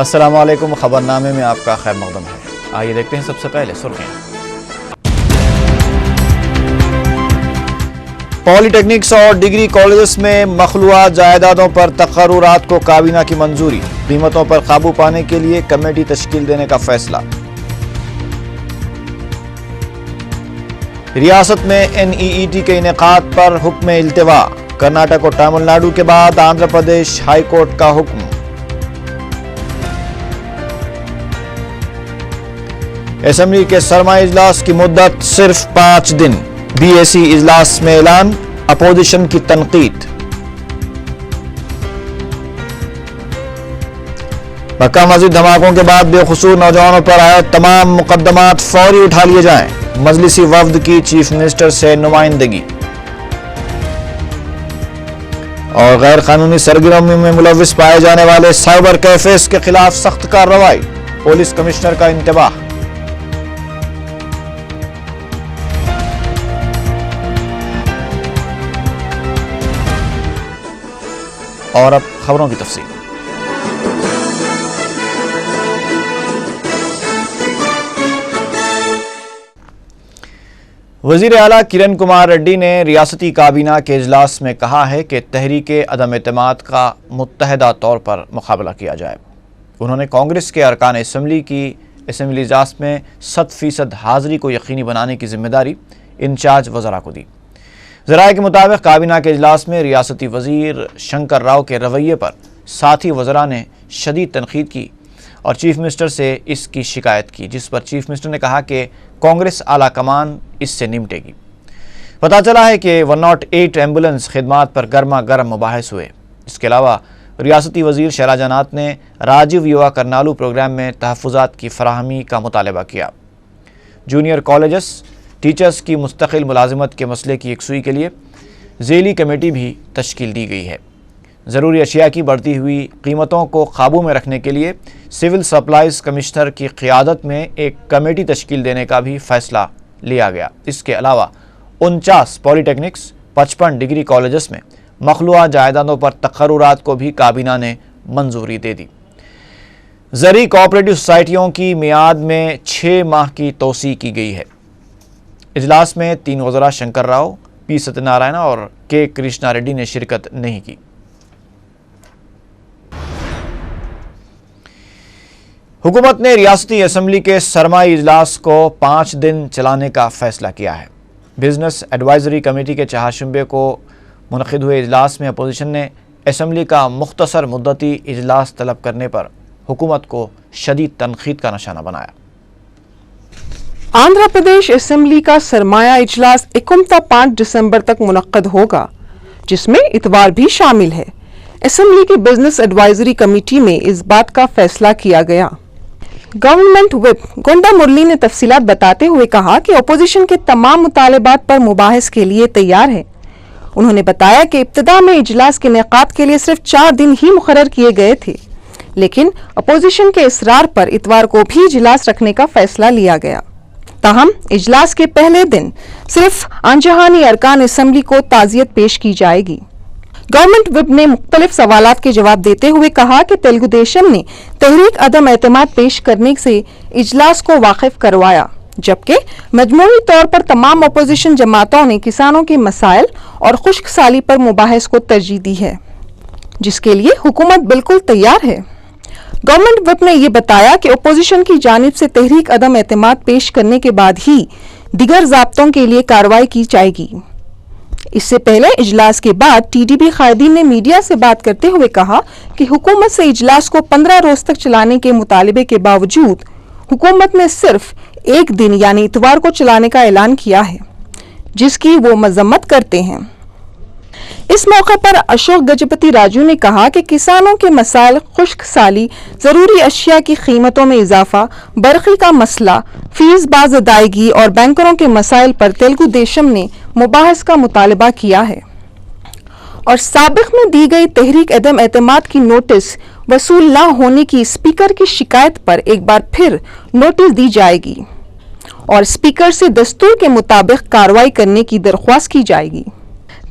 السلام علیکم، خبرنامے میں آپ کا خیر مقدم ہے۔ آئیے دیکھتے ہیں سب سے پہلے سرخیاں۔ پولی ٹیکنکس اور ڈگری کالجز میں مخلوعہ جائیدادوں پر تقررات کو کابینہ کی منظوری، قیمتوں پر قابو پانے کے لیے کمیٹی تشکیل دینے کا فیصلہ۔ ریاست میں NEET کے انعقاد پر حکم التوا، کرناٹک اور تامل ناڈو کے بعد آندھرا پردیش ہائی کورٹ کا حکم۔ اسمبلی کے سرمائی اجلاس کی مدت صرف 5 دن، BAC اجلاس میں اعلان، اپوزیشن کی تنقید۔ مکہ مسجد دھماکوں کے بعد بے قصور نوجوانوں پر عائد تمام مقدمات فوری اٹھا لیے جائیں، مجلسی وفد کی چیف منسٹر سے نمائندگی۔ اور غیر قانونی سرگرمیوں میں ملوث پائے جانے والے سائبر کیفیز کے خلاف سخت کارروائی، پولیس کمشنر کا انتباہ۔ اور اب خبروں کی تفصیل۔ وزیر اعلیٰ کرن کمار ریڈی نے ریاستی کابینہ کے اجلاس میں کہا ہے کہ تحریک عدم اعتماد کا متحدہ طور پر مقابلہ کیا جائے۔ انہوں نے کانگریس کے ارکان اسمبلی کی اسمبلی اجلاس میں 100% حاضری کو یقینی بنانے کی ذمہ داری انچارج وزراء کو دی۔ ذرائع کے مطابق کابینہ کے اجلاس میں ریاستی وزیر شنکر راؤ کے رویے پر ساتھی وزراء نے شدید تنقید کی اور چیف منسٹر سے اس کی شکایت کی، جس پر چیف منسٹر نے کہا کہ کانگریس اعلیٰ کمان اس سے نمٹے گی۔ پتہ چلا ہے کہ 108 ایمبولینس خدمات پر گرما گرم مباحث ہوئے۔ اس کے علاوہ ریاستی وزیر شیلا جنات نے راجیو یووا کرنالو پروگرام میں تحفظات کی فراہمی کا مطالبہ کیا۔ جونیئر کالجز ٹیچرز کی مستقل ملازمت کے مسئلے کی یکسوئی کے لیے ذیلی کمیٹی بھی تشکیل دی گئی ہے۔ ضروری اشیاء کی بڑھتی ہوئی قیمتوں کو قابو میں رکھنے کے لیے سول سپلائز کمشنر کی قیادت میں ایک کمیٹی تشکیل دینے کا بھی فیصلہ لیا گیا۔ اس کے علاوہ 49 پولی ٹیکنکس، 55 ڈگری کالجز میں مخلوعہ جائیدادوں پر تقررات کو بھی کابینہ نے منظوری دے دی۔ زرعی کوآپریٹو سوسائٹیوں کی میعاد میں 6 ماہ کی توسیع کی گئی ہے۔ اجلاس میں 3 وزراء شنکر راؤ، P ستیہ نارائنا اور K کرشنا ریڈی نے شرکت نہیں کی۔ حکومت نے ریاستی اسمبلی کے سرمائی اجلاس کو 5 دن چلانے کا فیصلہ کیا ہے۔ بزنس ایڈوائزری کمیٹی کے چہارشنبے کو منعقد ہوئے اجلاس میں اپوزیشن نے اسمبلی کا مختصر مدتی اجلاس طلب کرنے پر حکومت کو شدید تنقید کا نشانہ بنایا۔ آندھرا پردیش اسمبلی کا سرمایہ اجلاس 5 دسمبر تک منعقد ہوگا، جس میں اتوار بھی شامل ہے۔ اسمبلی کی بزنس ایڈوائزری کمیٹی میں اس بات کا فیصلہ کیا گیا۔ گورنمنٹ وپ گونڈا مرلی نے تفصیلات بتاتے ہوئے کہا کہ اپوزیشن کے تمام مطالبات پر مباحث کے لیے تیار ہے۔ انہوں نے بتایا کہ ابتدا میں اجلاس کے انعقاد کے لیے صرف 4 دن ہی مقرر کیے گئے تھے، لیکن اپوزیشن کے اصرار پر اتوار کو بھی اجلاس رکھنے کا فیصلہ لیا گیا۔ تاہم اجلاس کے پہلے دن صرف آنجہانی ارکان اسمبلی کو تعزیت پیش کی جائے گی۔ گورنمنٹ وپ نے مختلف سوالات کے جواب دیتے ہوئے کہا کہ تلگو دیشم نے تحریک عدم اعتماد پیش کرنے سے اجلاس کو واقف کروایا، جبکہ مجموعی طور پر تمام اپوزیشن جماعتوں نے کسانوں کے مسائل اور خشک سالی پر مباحث کو ترجیح دی ہے، جس کے لیے حکومت بالکل تیار ہے۔ گورنمنٹ وپ نے یہ بتایا کہ اپوزیشن کی جانب سے تحریک عدم اعتماد پیش کرنے کے بعد ہی دیگر ضابطوں کے لیے کارروائی کی جائے گی۔ اس سے پہلے اجلاس کے بعد TDP قائدین نے میڈیا سے بات کرتے ہوئے کہا کہ حکومت سے اجلاس کو 15 روز تک چلانے کے مطالبے کے باوجود حکومت نے صرف 1 دن یعنی اتوار کو چلانے کا اعلان کیا ہے، جس کی وہ مذمت کرتے ہیں۔ اس موقع پر اشوک گجپتی راجو نے کہا کہ کسانوں کے مسائل، خشک سالی، ضروری اشیاء کی قیمتوں میں اضافہ، برقی کا مسئلہ، فیس باز ادائیگی اور بینکروں کے مسائل پر تلگو دیشم نے مباحث کا مطالبہ کیا ہے، اور سابق میں دی گئی تحریک عدم اعتماد کی نوٹس وصول نہ ہونے کی اسپیکر کی شکایت پر ایک بار پھر نوٹس دی جائے گی اور اسپیکر سے دستور کے مطابق کارروائی کرنے کی درخواست کی جائے گی۔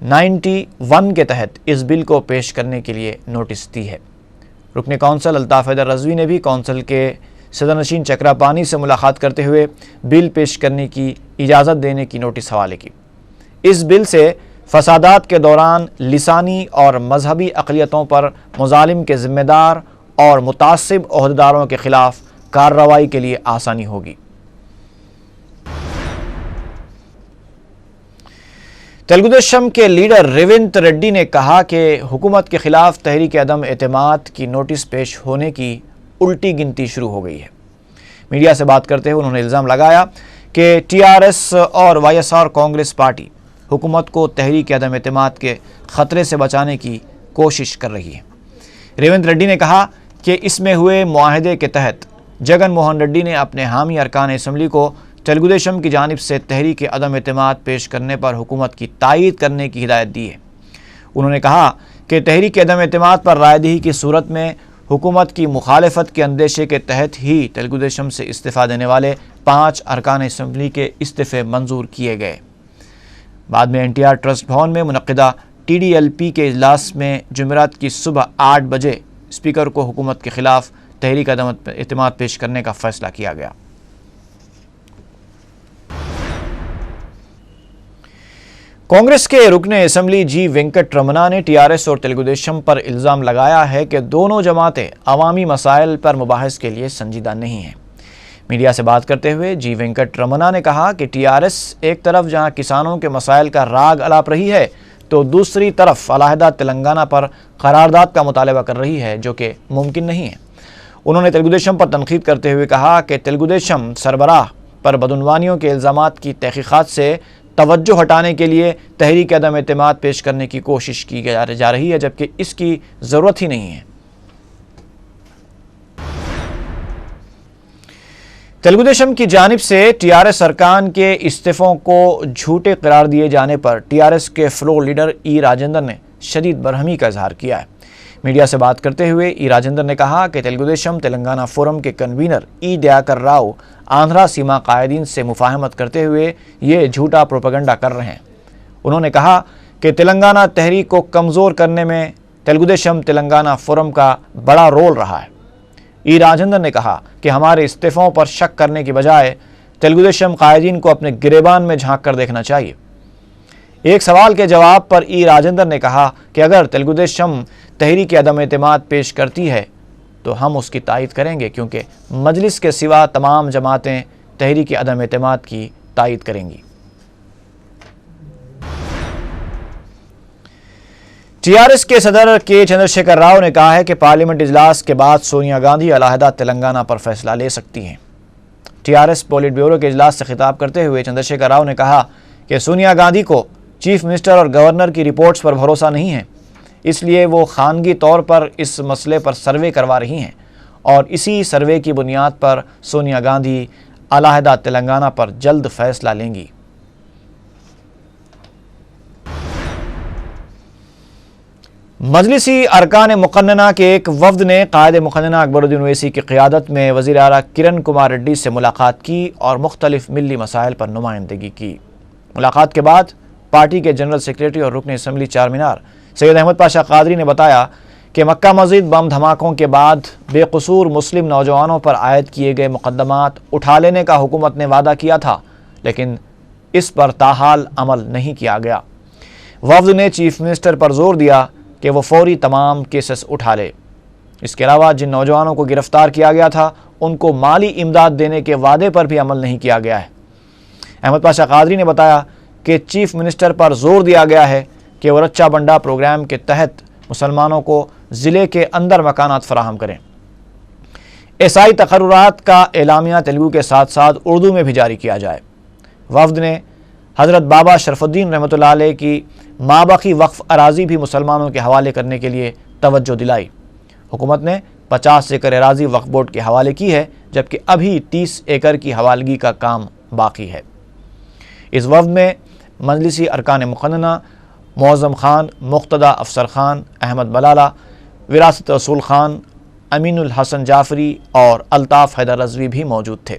91 کے تحت اس بل کو پیش کرنے کے لیے نوٹس دی ہے۔ رکن کونسل الطاف حیدر رضوی نے بھی کونسل کے صدرنشین چکرا پانی سے ملاقات کرتے ہوئے بل پیش کرنے کی اجازت دینے کی نوٹس حوالے کی۔ اس بل سے فسادات کے دوران لسانی اور مذہبی اقلیتوں پر مظالم کے ذمہ دار اور متعصب عہدیداروں کے خلاف کارروائی کے لیے آسانی ہوگی۔ تیلگو دیشم کے لیڈر ریونت ریڈی نے کہا کہ حکومت کے خلاف تحریک عدم اعتماد کی نوٹس پیش ہونے کی الٹی گنتی شروع ہو گئی ہے۔ میڈیا سے بات کرتے ہوئے انہوں نے الزام لگایا کہ TRS اور YSR کانگریس پارٹی حکومت کو تحریک عدم اعتماد کے خطرے سے بچانے کی کوشش کر رہی ہے۔ ریونت ریڈی نے کہا کہ اس میں ہوئے معاہدے کے تحت جگن موہن ریڈی نے اپنے حامی ارکان اسمبلی کو تیلگو دیشم کی جانب سے تحریک عدم اعتماد پیش کرنے پر حکومت کی تائید کرنے کی ہدایت دی ہے۔ انہوں نے کہا کہ تحریک عدم اعتماد پر رائے دہی کی صورت میں حکومت کی مخالفت کے اندیشے کے تحت ہی تیلگو دیشم سے استعفیٰ دینے والے 5 ارکان اسمبلی کے استعفے منظور کیے گئے۔ بعد میں NTR ٹرسٹ بھون میں منعقدہ TDLP کے اجلاس میں جمعرات کی صبح 8 بجے اسپیکر کو حکومت کے خلاف تحریک عدم اعتماد پیش کرنے کا فیصلہ کیا گیا۔ کانگریس کے رکن اسمبلی جی وینکٹ رمنا نے TRS اور تیلگو دیشم پر الزام لگایا ہے کہ دونوں جماعتیں عوامی مسائل پر مباحث کے لیے سنجیدہ نہیں ہیں۔ میڈیا سے بات کرتے ہوئے جی وینکٹ رمنا نے کہا کہ TRS ایک طرف جہاں کسانوں کے مسائل کا راگ الاپ رہی ہے تو دوسری طرف علیحدہ تلنگانہ پر قرارداد کا مطالبہ کر رہی ہے، جو کہ ممکن نہیں ہے۔ انہوں نے تیلگو دیشم پر تنقید کرتے ہوئے کہا کہ تیلگو دیشم سربراہ پر بدعنوانیوں کے الزامات کی تحقیقات سے توجہ ہٹانے کے لیے تحریک عدم اعتماد پیش کرنے کی کوشش کی جا رہی ہے، جبکہ اس کی ضرورت ہی نہیں ہے۔ تیلگو دیشم کی جانب سے TRS ارکان کے استعفوں کو جھوٹے قرار دیے جانے پر TRS کے فلور لیڈر ای راجندر نے شدید برہمی کا اظہار کیا ہے۔ میڈیا سے بات کرتے ہوئے ای راجندر نے کہا کہ تیلگو دیشم تلنگانہ فورم کے کنوینر ای دیاکر راؤ آندھرا سیما قائدین سے مفاہمت کرتے ہوئے یہ جھوٹا پروپیگنڈا کر رہے ہیں۔ انہوں نے کہا کہ تلنگانہ تحریک کو کمزور کرنے میں تیلگو دیشم تلنگانہ فورم کا بڑا رول رہا ہے۔ ای راجندر نے کہا کہ ہمارے استعفوں پر شک کرنے کی بجائے تیلگو دیشم قائدین کو اپنے گریبان میں جھانک کر دیکھنا چاہیے۔ ایک سوال کے جواب پر ای راجندر نے کہا کہ اگر تیلگو دیشم تحریک عدم اعتماد پیش کرتی ہے تو ہم اس کی تائید کریں گے، کیونکہ مجلس کے سوا تمام جماعتیں تحریک عدم اعتماد کی تائید کریں گی۔ TRS کے صدر کے چندر شیکھر راؤ نے کہا ہے کہ پارلیمنٹ اجلاس کے بعد سونیا گاندھی علیحدہ تلنگانہ پر فیصلہ لے سکتی ہیں۔ TRS پولیٹ بیورو کے اجلاس سے خطاب کرتے ہوئے چندر شیکھر راؤ نے کہا کہ سونیا گاندھی کو چیف منسٹر اور گورنر کی رپورٹس پر بھروسہ نہیں ہے، اس لیے وہ خانگی طور پر اس مسئلے پر سروے کروا رہی ہیں اور اسی سروے کی بنیاد پر سونیا گاندھی علیحدہ تلنگانہ پر جلد فیصلہ لیں گی۔ مجلسی ارکان مقننہ کے ایک وفد نے قائد مقننہ اکبر الدین اویسی کی قیادت میں وزیر اعلیٰ کرن کمار ریڈی سے ملاقات کی اور مختلف ملی مسائل پر نمائندگی کی۔ ملاقات کے بعد پارٹی کے جنرل سیکریٹری اور رکن اسمبلی چار مینار سید احمد پاشا قادری نے بتایا کہ مکہ مسجد بم دھماکوں کے بعد بے قصور مسلم نوجوانوں پر عائد کیے گئے مقدمات اٹھا لینے کا حکومت نے وعدہ کیا تھا، لیکن اس پر تاحال عمل نہیں کیا گیا۔ وفد نے چیف منسٹر پر زور دیا کہ وہ فوری تمام کیسز اٹھا لے۔ اس کے علاوہ جن نوجوانوں کو گرفتار کیا گیا تھا ان کو مالی امداد دینے کے وعدے پر بھی عمل نہیں کیا گیا ہے۔ احمد پاشا قادری نے بتایا کہ چیف منسٹر پر زور دیا گیا ہے کہ وہ رچا بنڈا پروگرام کے تحت مسلمانوں کو ضلع کے اندر مکانات فراہم کریں۔ عیسائی تقررات کا اعلامیہ تیلگو کے ساتھ ساتھ اردو میں بھی جاری کیا جائے۔ وفد نے حضرت بابا شرف الدین رحمۃ اللہ علیہ کی مابقی وقف اراضی بھی مسلمانوں کے حوالے کرنے کے لیے توجہ دلائی۔ حکومت نے 50 ایکڑ اراضی وقف بورڈ کے حوالے کی ہے، جبکہ ابھی 30 ایکڑ کی حوالگی کا کام باقی ہے۔ اس وفد میں مجلسی ارکان مقننہ معظم خان، مقتدی افسر خان، احمد بلالہ، وراثت رسول خان، امین الحسن جعفری اور الطاف حیدر رضوی بھی موجود تھے۔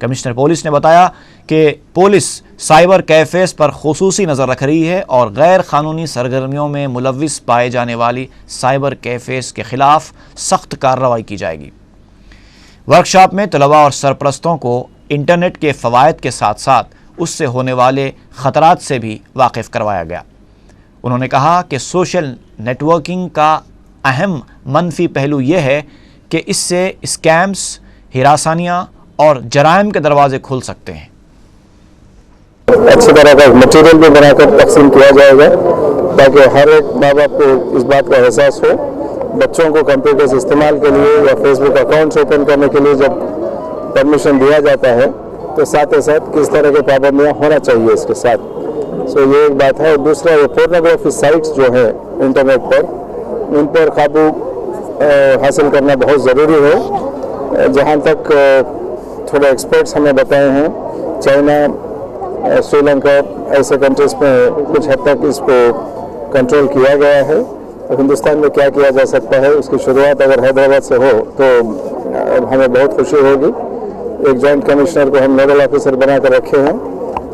کمشنر پولیس نے بتایا کہ پولیس سائبر کیفیز پر خصوصی نظر رکھ رہی ہے اور غیر قانونی سرگرمیوں میں ملوث پائے جانے والی سائبر کیفیز کے خلاف سخت کارروائی کی جائے گی۔ ورکشاپ میں طلباء اور سرپرستوں کو انٹرنیٹ کے فوائد کے ساتھ ساتھ اس سے ہونے والے خطرات سے بھی واقف کروایا گیا۔ انہوں نے کہا کہ سوشل نیٹ ورکنگ کا اہم منفی پہلو یہ ہے کہ اس سے اسکیمز، ہراسانیاں اور جرائم کے دروازے کھل سکتے ہیں۔ اچھی طرح کا مٹیریل بھی بنا کر تقسیم کیا جائے گا تاکہ ہر ایک ماں باپ کو اس بات کا احساس ہو بچوں کو کمپیوٹرز استعمال کے لیے یا فیس بک اکاؤنٹس اوپن کرنے کے لیے جب پرمیشن دیا جاتا ہے تو ساتھ ہی ساتھ کس طرح کی پابندیاں ہونا چاہیے اس کے ساتھ۔ یہ ایک بات ہے۔ دوسرا یہ پورنوگرافی سائٹس جو ہیں انٹرنیٹ پر، ان پر قابو حاصل کرنا بہت ضروری ہے۔ جہاں تک تھوڑے ایکسپرٹس ہمیں بتائے ہیں، چائنا، سری لنکا ایسے کنٹریز میں کچھ حد تک اس کو کنٹرول کیا گیا ہے۔ ہندوستان میں کیا کیا جا سکتا ہے اس کی شروعات اگر حیدرآباد سے ہو تو ہمیں بہت خوشی ہوگی۔ ایک جوائنٹ کمشنر کو ہم نوڈل آفیسر بنا کر رکھے ہیں،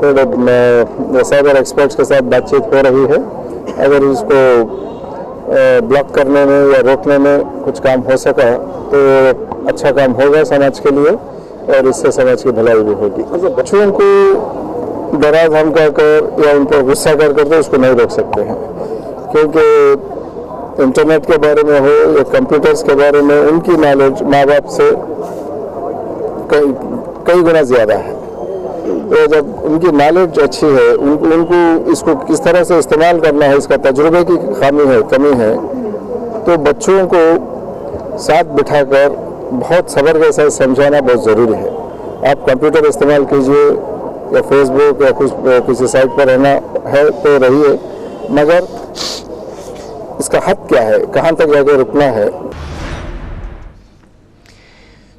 تو سائبر ایکسپرٹس کے ساتھ بات چیت ہو رہی ہے۔ اگر اس کو بلاک کرنے میں یا روکنے میں کچھ کام ہو سکا تو اچھا کام ہوگا سماج کے لیے اور اس سے سماج کی بھلائی بھی ہوگی۔ بچوں کو ڈرا دھمکا کر یا ان پر غصہ کر تو اس کو نہیں روک سکتے ہیں، کیونکہ انٹرنیٹ کے بارے میں ہو یا کمپیوٹرز کے بارے میں ان کی نالج ماں باپ سے کئی گنا زیادہ ہے۔ تو جب ان کی نالج اچھی ہے، ان کو اس کو کس طرح سے استعمال کرنا ہے اس کا تجربے کی کمی ہے، تو بچوں کو ساتھ بٹھا کر بہت صبر کے ساتھ سمجھانا بہت ضروری ہے۔ آپ کمپیوٹر استعمال کیجئے یا فیس بک یا کسی سائٹ پر رہنا ہے تو رہیے، مگر اس کا حد کیا ہے، کہاں تک جا کے رکنا ہے۔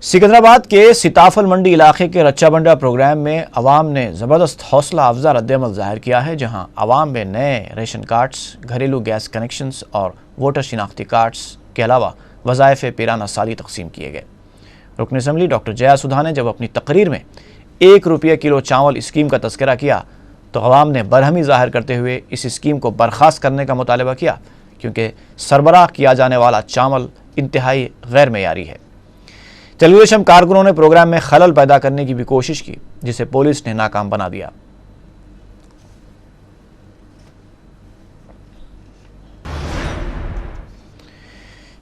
سکندرآباد کے سیتافل منڈی علاقے کے رچا بنڈا پروگرام میں عوام نے زبردست حوصلہ افزا رد عمل ظاہر کیا ہے، جہاں عوام میں نئے ریشن کارڈز، گھریلو گیس کنیکشنز اور ووٹر شناختی کارڈز کے علاوہ وظائف پیرانہ سالی تقسیم کیے گئے۔ رکن اسمبلی ڈاکٹر جیا سدھا نے جب اپنی تقریر میں 1 روپیہ کلو چاول اسکیم کا تذکرہ کیا تو عوام نے برہمی ظاہر کرتے ہوئے اس اسکیم کو برخاست کرنے کا مطالبہ کیا، کیونکہ سربراہ کیا جانے والا چاول انتہائی غیر معیاری ہے۔ تلگو دیشم کارکنوں نے پروگرام میں خلل پیدا کرنے کی بھی کوشش کی، جسے پولیس نے ناکام بنا دیا۔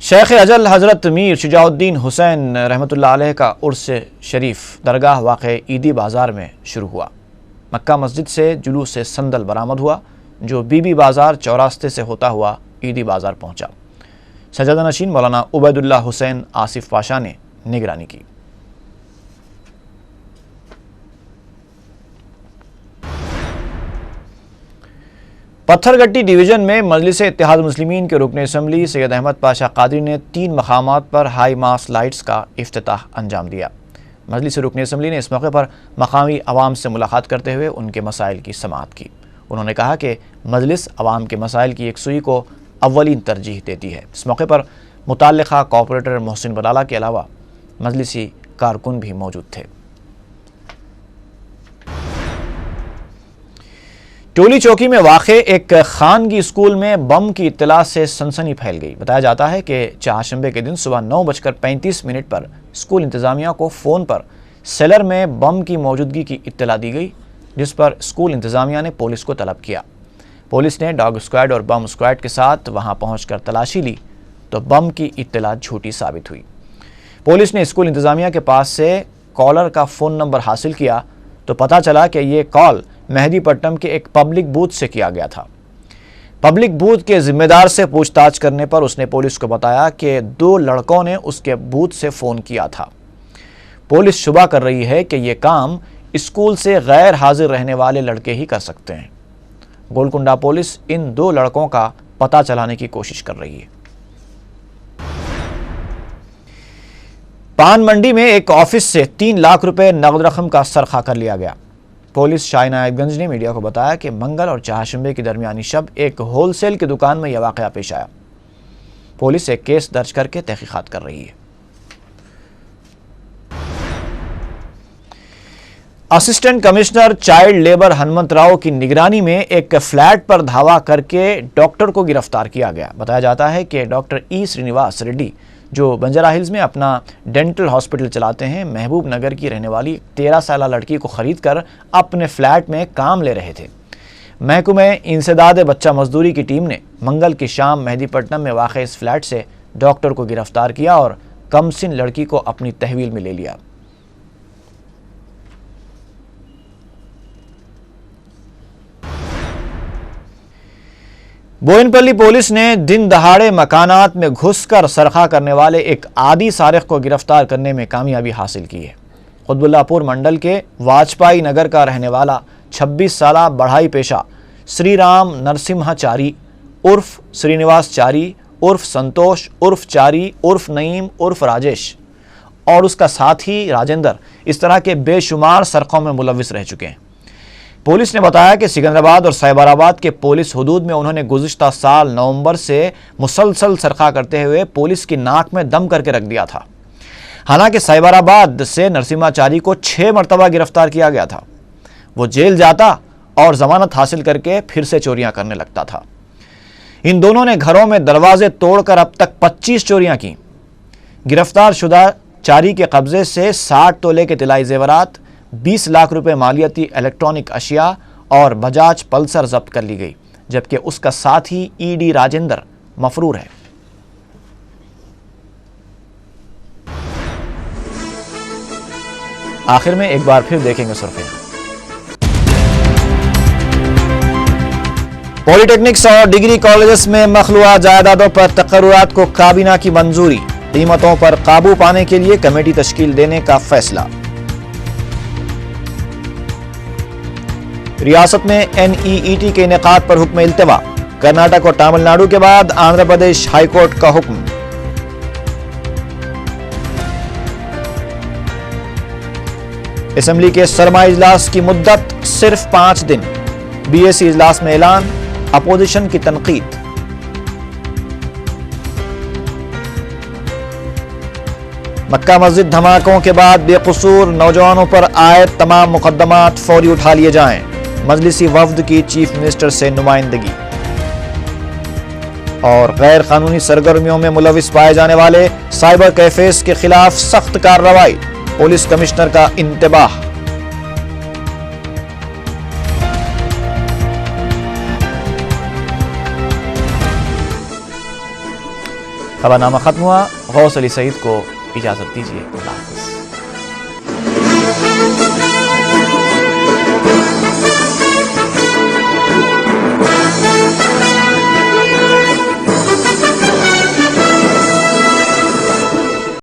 شیخ اجل حضرت میر شجاع الدین حسین رحمۃ اللہ علیہ کا عرس شریف درگاہ واقع عیدی بازار میں شروع ہوا۔ مکہ مسجد سے جلوس سندل برآمد ہوا جو بی بی بازار چوراستے سے ہوتا ہوا عیدی بازار پہنچا۔ سجادہ نشین مولانا عبید اللہ حسین آصف پاشا نے نگرانی کی۔ پتھر گٹی ڈویژن میں مجلس اتحاد مسلمین کے رکن اسمبلی سید احمد پاشا قادری نے 3 مقامات پر ہائی ماس لائٹس کا افتتاح انجام دیا۔ مجلس رکن اسمبلی نے اس موقع پر مقامی عوام سے ملاقات کرتے ہوئے ان کے مسائل کی سماعت کی۔ انہوں نے کہا کہ مجلس عوام کے مسائل کی یکسوئی کو اولین ترجیح دیتی ہے۔ اس موقع پر متعلقہ کارپوریٹر محسن بلالہ کے علاوہ مجلسی کارکن بھی موجود تھے۔ ٹولی چوکی میں واقع ایک خانگی اسکول میں بم کی اطلاع سے سنسنی پھیل گئی۔ بتایا جاتا ہے کہ چہارشنبے کے دن صبح 9:35 پر اسکول انتظامیہ کو فون پر سیلر میں بم کی موجودگی کی اطلاع دی گئی، جس پر اسکول انتظامیہ نے پولیس کو طلب کیا۔ پولیس نے ڈاگ اسکواڈ اور بم اسکواڈ کے ساتھ وہاں پہنچ کر تلاشی لی تو بم کی اطلاع جھوٹی ثابت ہوئی۔ پولیس نے اسکول انتظامیہ کے پاس سے کالر کا فون نمبر حاصل کیا تو پتہ چلا کہ یہ کال مہدی پٹنم کے ایک پبلک بوتھ سے کیا گیا تھا۔ پبلک بوتھ کے ذمہ دار سے پوچھ تاچھ کرنے پر اس نے پولیس کو بتایا کہ 2 لڑکوں نے اس کے بوتھ سے فون کیا تھا۔ پولیس شبہ کر رہی ہے کہ یہ کام اسکول سے غیر حاضر رہنے والے لڑکے ہی کر سکتے ہیں۔ گولکنڈا پولیس ان 2 لڑکوں کا پتہ چلانے کی کوشش کر رہی ہے۔ پان منڈی میں ایک آفس سے 3 لاکھ روپے نقد رقم کا سرقہ کر لیا گیا۔ پولیس شاہ نائب گنج نے میڈیا کو بتایا کہ منگل اور چہارشنبے کی درمیانی شب ایک ہول سیل کی دکان میں یہ واقعہ پیش آیا۔ پولیس ایک کیس درج کر کے تحقیقات کر رہی ہے۔ Assistant commissioner child labour Hanmant Rao کی نگرانی میں ایک فلیٹ پر دھاوا کر کے ڈاکٹر کو گرفتار کیا گیا۔ بتایا جاتا ہے کہ ڈاکٹر ای سرینیواس ریڈی، جو بنجارہ ہلز میں اپنا ڈینٹل ہاسپٹل چلاتے ہیں، محبوب نگر کی رہنے والی 13 سالہ لڑکی کو خرید کر اپنے فلیٹ میں کام لے رہے تھے۔ محکمہ انسداد بچہ مزدوری کی ٹیم نے منگل کی شام مہدی پٹنم میں واقع اس فلیٹ سے ڈاکٹر کو گرفتار کیا اور کمسن لڑکی کو اپنی تحویل میں لے لیا۔ بوئن پلی پولیس نے دن دہاڑے مکانات میں گھس کر سرقہ کرنے والے ایک عادی سارق کو گرفتار کرنے میں کامیابی حاصل کی ہے۔ قطب اللہ پور منڈل کے واجپائی نگر کا رہنے والا 26 سالہ بڑھائی پیشہ سری رام نرسمہا چاری عرف سرینیواس چاری عرف سنتوش عرف چاری عرف نعیم عرف راجیش اور اس کا ساتھی راجندر اس طرح کے بے شمار سرقوں میں ملوث رہ چکے ہیں۔ پولیس نے بتایا کہ سکندرآباد اور سائبر آباد کے پولیس حدود میں انہوں نے گزشتہ سال نومبر سے مسلسل سرقہ کرتے ہوئے پولیس کی ناک میں دم کر کے رکھ دیا تھا۔ حالانکہ سائبر آباد سے نرسمہا چاری کو 6 مرتبہ گرفتار کیا گیا تھا۔ وہ جیل جاتا اور ضمانت حاصل کر کے پھر سے چوریاں کرنے لگتا تھا۔ ان دونوں نے گھروں میں دروازے توڑ کر اب تک 25 چوریاں کی۔ گرفتار شدہ چاری کے قبضے سے 60 تولے کے طلائی زیورات، 20 لاکھ روپے مالیاتی الیکٹرانک اشیاء اور بجاج پلسر ضبط کر لی گئی، جبکہ اس کا ساتھی ای ڈی راجندر مفرور ہے۔ آخر میں ایک بار پھر دیکھیں گے سرخیاں۔ پولی ٹیکنکس اور ڈگری کالجز میں مخلوعہ جائیدادوں پر تقررات کو کابینہ کی منظوری، قیمتوں پر قابو پانے کے لیے کمیٹی تشکیل دینے کا فیصلہ۔ ریاست میں NEET کے انعقاد پر حکم التوا، کرناٹک اور تامل ناڈو کے بعد آندھرا پردیش ہائی کورٹ کا حکم۔ اسمبلی کے سرمائی اجلاس کی مدت صرف 5 دن، BSc اجلاس میں اعلان، اپوزیشن کی تنقید۔ مکہ مسجد دھماکوں کے بعد بے قصور نوجوانوں پر عائد تمام مقدمات فوری اٹھا لیے جائیں، مجلسی وفد کی چیف منسٹر سے نمائندگی۔ اور غیر قانونی سرگرمیوں میں ملوث پائے جانے والے سائبر کیفیز کے خلاف سخت کارروائی، پولیس کمشنر کا انتباہ۔ خبرنامہ ختم ہوا۔ غوث علی سعید کو اجازت دیجیے۔ اللہ حافظ۔